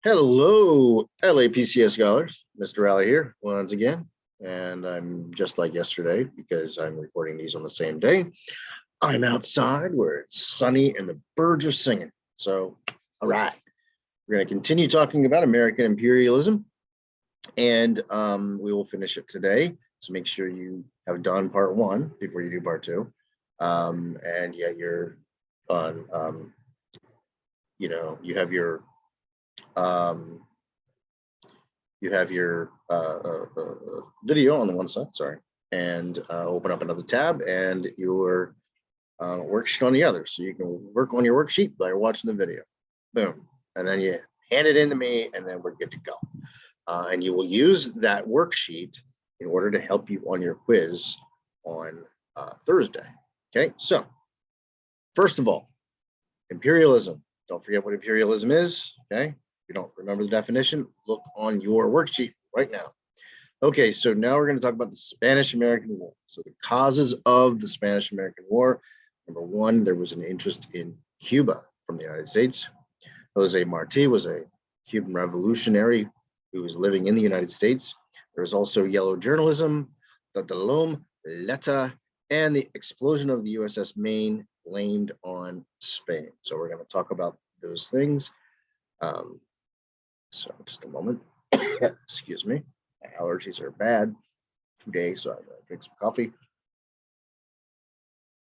Hello, LAPCS scholars. Mr. Rally here once again. And I'm just like yesterday because I'm recording these on the same day. I'm outside where it's sunny and the birds are singing. So, all right, we're going to continue talking about American imperialism, and we will finish it today. So make sure you have done part one before you do part two. And yeah, you're on, you have your video on the one side, sorry, and open up another tab and your worksheet on the other. So you can work on your worksheet by watching the video. Boom. And then you hand it in to me and then we're good to go. And you will use that worksheet in order to help you on your quiz on Thursday. Okay, so first of all, imperialism. Don't forget what imperialism is, okay? If you don't remember the definition, look on your worksheet right now. Okay, so now we're going to talk about the Spanish-American War. So the causes of the Spanish-American War. Number one, there was an interest in Cuba from the United States. Jose Marti was a Cuban revolutionary who was living in the United States. There was also yellow journalism, the Delom Leta, and the explosion of the USS Maine blamed on Spain. So we're going to talk about those things. So just a moment. Excuse me. My allergies are bad today, so I'm going to drink some coffee.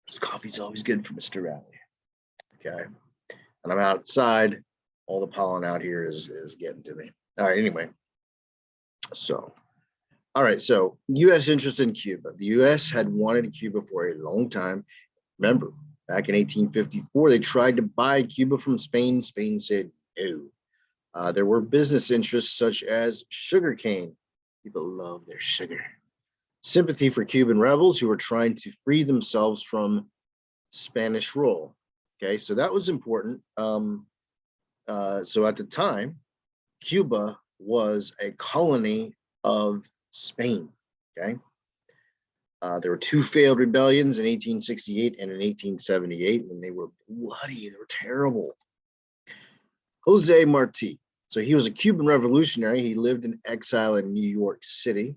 This coffee's always good for Mr. Rally. Okay. And I'm outside. All the pollen out here is getting to me. All right, anyway. So, all right, so U.S. interest in Cuba. The U.S. had wanted Cuba for a long time. Remember, back in 1854, they tried to buy Cuba from Spain. Spain said no. There were business interests such as sugarcane. People love their sugar. Sympathy for Cuban rebels who were trying to free themselves from Spanish rule. Okay, so that was important. So at the time, Cuba was a colony of Spain. Okay. There were two failed rebellions in 1868 and in 1878, and they were bloody. They were terrible. Jose Marti. So he was a Cuban revolutionary. He lived in exile in New York City.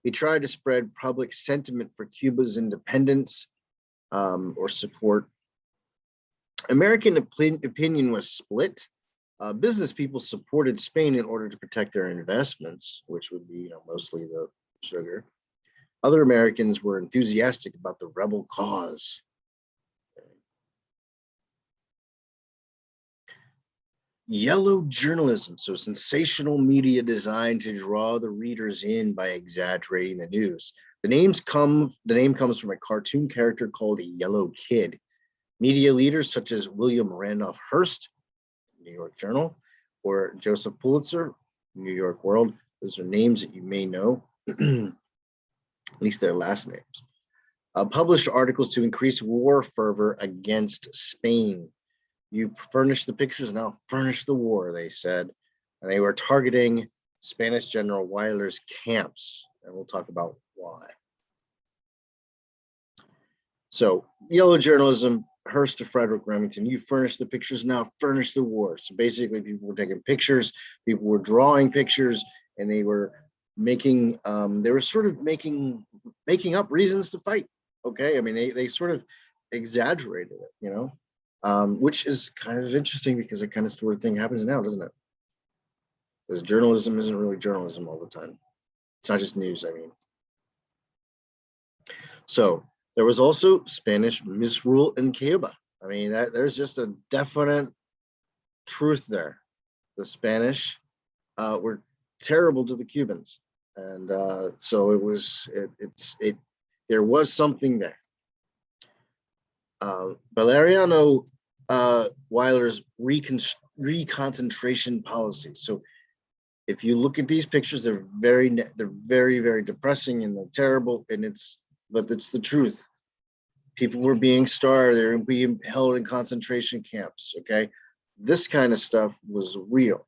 He tried to spread public sentiment for Cuba's independence or support. American opinion was split. Business people supported Spain in order to protect their investments, which would be, mostly the sugar. Other Americans were enthusiastic about the rebel cause. Yellow journalism, so sensational media designed to draw the readers in by exaggerating the news. The name comes from a cartoon character called a Yellow Kid. Media leaders such as William Randolph Hearst, New York Journal, or Joseph Pulitzer, New York World. Those are names that you may know, at least their last names. Published articles to increase war fervor against Spain. You furnish the pictures, now furnish the war, they said. And they were targeting Spanish General Weyler's camps, and we'll talk about why. So, yellow journalism, Hearst to Frederick Remington, you furnish the pictures, now furnish the war. So basically people were taking pictures, people were drawing pictures, and they were making, sort of making up reasons to fight. Okay, I mean, they sort of exaggerated it, which is kind of interesting because that kind of sort of thing happens now, doesn't it? Because journalism isn't really journalism all the time. It's not just news, I mean. So there was also Spanish misrule in Cuba. I mean, there's just a definite truth there. The Spanish were terrible to the Cubans, and so there was something there. Valeriano Weyler's reconcentration policy. So if you look at these pictures, they're very, very depressing and they're terrible, but it's the truth. People were being starved, they were being held in concentration camps, okay? This kind of stuff was real.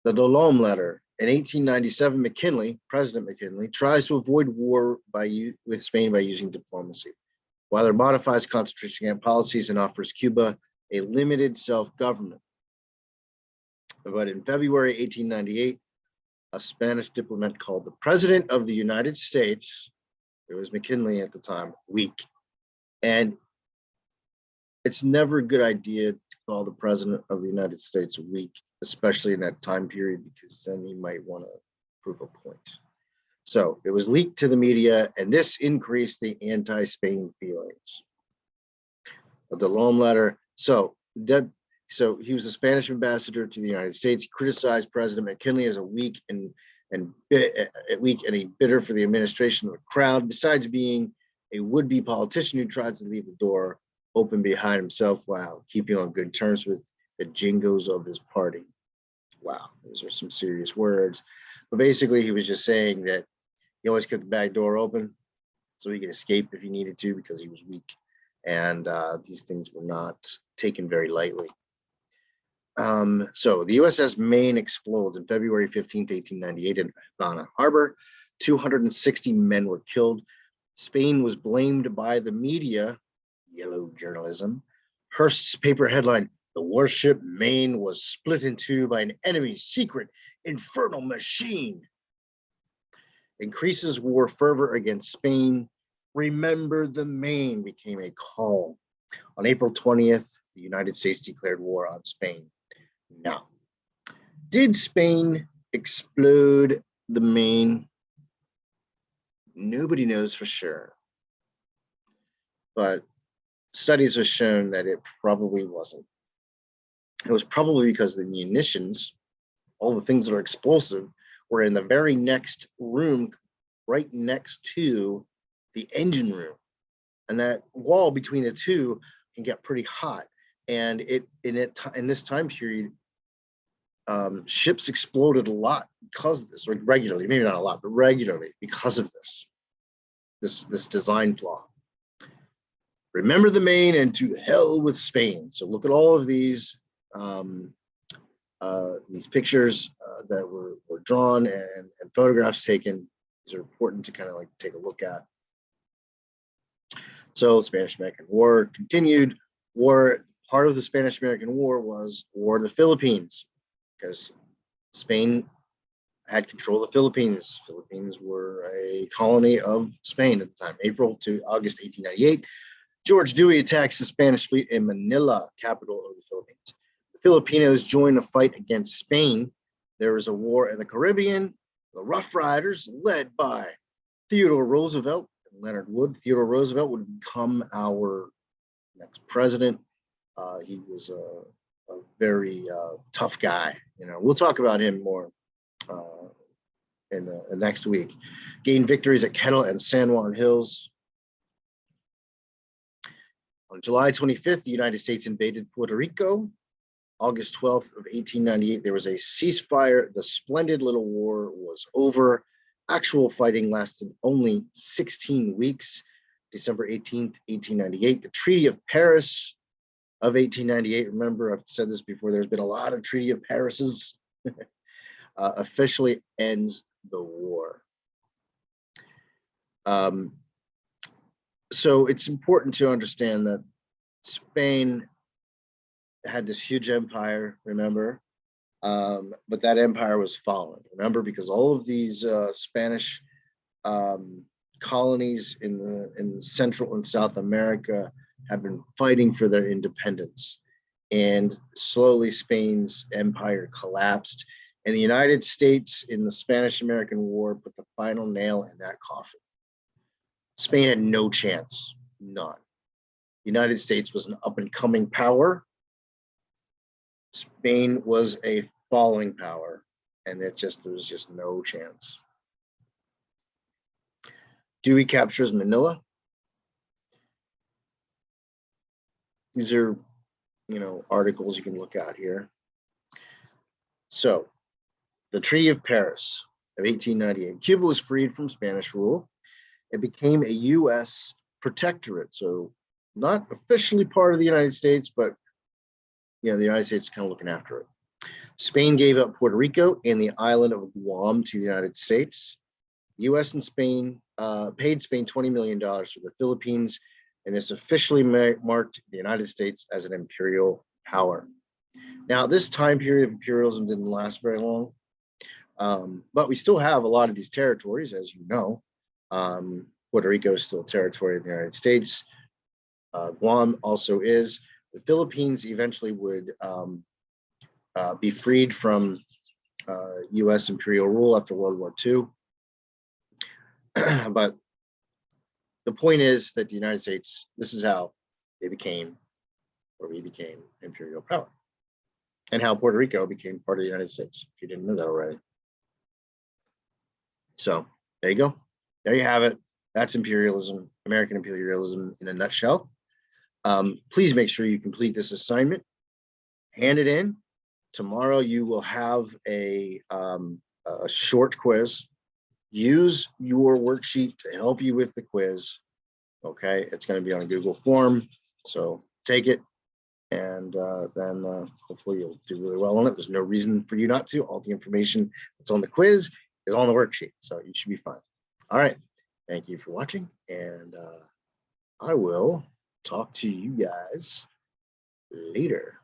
The Delom letter. In 1897, President McKinley, tries to avoid war with Spain by using diplomacy. Weyler modifies concentration camp policies and offers Cuba a limited self-government. But in February 1898, a Spanish diplomat called the President of the United States, it was McKinley at the time, weak. And it's never a good idea to call the President of the United States weak, especially in that time period, because then he might want to prove a point. So it was leaked to the media, and this increased the anti-Spain feelings. The Delhomme letter. So he was the Spanish ambassador to the United States. He criticized President McKinley as a weak and a bitter for the administration of the crowd, besides being a would-be politician who tries to leave the door open behind himself while keeping on good terms with the jingos of his party. Wow, those are some serious words. But basically, he was just saying that he always kept the back door open so he could escape if he needed to, because he was weak. And these things were not taken very lightly. So the USS Maine explodes on February 15th, 1898 in Havana Harbor. 260 men were killed. Spain was blamed by the media, yellow journalism. Hearst's paper headline, "The warship Maine was split in two by an enemy's secret infernal machine," increases war fervor against Spain. Remember the Maine became a call. On April 20th, the United States declared war on Spain. Now, did Spain explode the Maine? Nobody knows for sure. But studies have shown that it probably wasn't. It was probably because the munitions, all the things that are explosive, were in the very next room, right next to the engine room. And that wall between the two can get pretty hot. And in this time period, ships exploded a lot because of this, or regularly, maybe not a lot, but regularly because of this design flaw. Remember the Maine and to hell with Spain. So look at all of these pictures that were drawn and photographs taken. These are important to kind of like take a look at. So the Spanish-American War continued. Part of the Spanish-American War was War of the Philippines, because Spain had control of the Philippines. Philippines were a colony of Spain at the time. April to August 1898, George Dewey attacks the Spanish fleet in Manila, capital of the Philippines. The Filipinos joined the fight against Spain. There was a war in the Caribbean. The Rough Riders, led by Theodore Roosevelt and Leonard Wood. Theodore Roosevelt would become our next president. He was a very tough guy. We'll talk about him more in the next week. Gained victories at Kettle and San Juan Hills. On July 25th, the United States invaded Puerto Rico. August 12th of 1898, there was a ceasefire. The splendid little war was over. Actual fighting lasted only 16 weeks. December 18th, 1898, the Treaty of Paris of 1898. Remember, I've said this before, there's been a lot of Treaty of Parises. Officially ends the war. So it's important to understand that Spain had this huge empire, remember, but that empire was fallen, remember, because all of these Spanish colonies in Central and South America have been fighting for their independence, and slowly Spain's empire collapsed, and the United States in the Spanish-American War put the final nail in that coffin. Spain had no chance, none. The United States was an up-and-coming power. Spain was a falling power, and there was just no chance. Dewey captures Manila. These are, articles you can look at here. So, the Treaty of Paris of 1898. Cuba was freed from Spanish rule. It became a U.S. protectorate, so not officially part of the United States, but the United States is kind of looking after it. Spain gave up Puerto Rico and the island of Guam to the United States. U.S. and Spain paid Spain $20 million for the Philippines. and this officially marked the United States as an imperial power. Now, this time period of imperialism didn't last very long, but we still have a lot of these territories, as you know. Puerto Rico is still a territory of the United States. Guam also is. The Philippines eventually would be freed from U.S. imperial rule after World War II. But the point is that the United States, this is how they became, or we became, imperial power, and how Puerto Rico became part of the United States, if you didn't know that already. So there you go. There you have it. That's imperialism, American imperialism in a nutshell. Please make sure you complete this assignment, hand it in. Tomorrow you will have a short quiz. Use your worksheet to help you with the quiz. Okay, it's going to be on a Google form, so take it, and then hopefully you'll do really well on it. There's no reason for you not to. All the information that's on the quiz is on the worksheet, so you should be fine. All right, thank you for watching, and I will talk to you guys later.